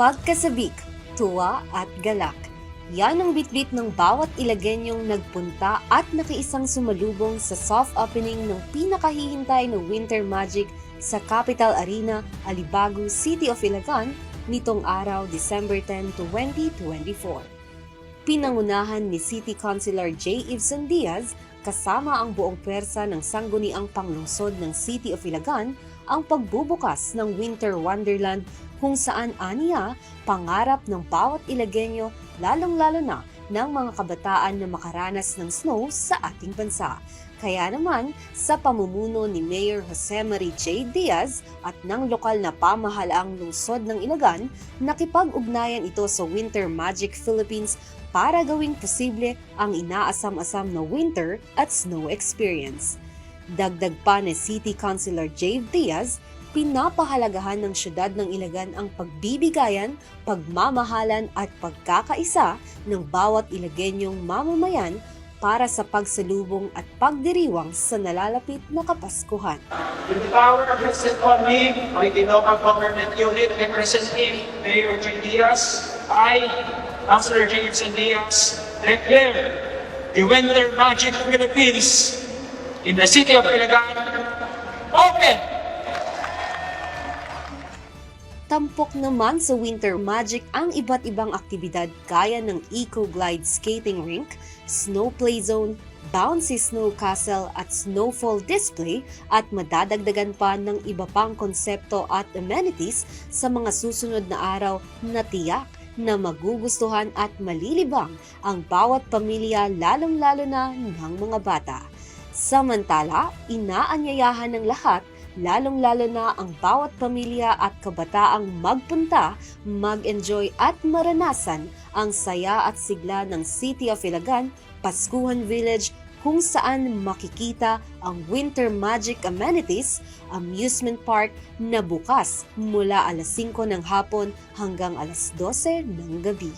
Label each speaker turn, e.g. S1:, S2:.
S1: Pagkasabik, tuwa at galak. Yan ang bitbit ng bawat Ilaguenyong nagpunta at nakiisang sumalubong sa soft opening ng pinakahihintay na Winter Magic sa Capital Arena, Alibago, City of Ilagan nitong araw, December 10, 2024. Pinangunahan ni City Councilor J. Ibson Diaz kasama ang buong pwersa ng sangguniang panglungsod ng City of Ilagan ang pagbubukas ng Winter Wonderland kung saan aniya pangarap ng bawat Ilagueño lalong-lalo na ng mga kabataan na makaranas ng snow sa ating bansa. Kaya naman, sa pamumuno ni Mayor Jose Marie J. Diaz at ng lokal na pamahalaang lungsod ng Ilagan, nakipag-ugnayan ito sa Winter Magic Philippines para gawing posible ang inaasam-asam na winter at snow experience. Dagdag pa ni City Councilor J. Diaz, pinapahalagahan ng syudad ng Ilagan ang pagbibigayan, pagmamahalan at pagkakaisa ng bawat Ilaguenyong mamamayan para sa pagsalubong at pagdiriwang sa nalalapit na Kapaskuhan.
S2: With the power vested on me by the local government unit representing Mayor J. Diaz, I, Councilor J. Ibson Diaz, declare the Winter Magic Philippines in the City of Ilagan open!
S1: Tampok naman sa Winter Magic ang iba't ibang aktibidad gaya ng Eco Glide Skating Rink, Snow Play Zone, Bouncy Snow Castle at Snowfall Display at madadagdagan pa ng iba pang konsepto at amenities sa mga susunod na araw na tiyak na magugustuhan at malilibang ang bawat pamilya lalong-lalo na ng mga bata. Samantala, inaanyayahan ng lahat lalong-lalo na ang bawat pamilya at kabataang magpunta, mag-enjoy at maranasan ang saya at sigla ng City of Ilagan, Paskuhan Village kung saan makikita ang Winter Magic amenities, amusement park na bukas mula alas 5 ng hapon hanggang alas 12 ng gabi.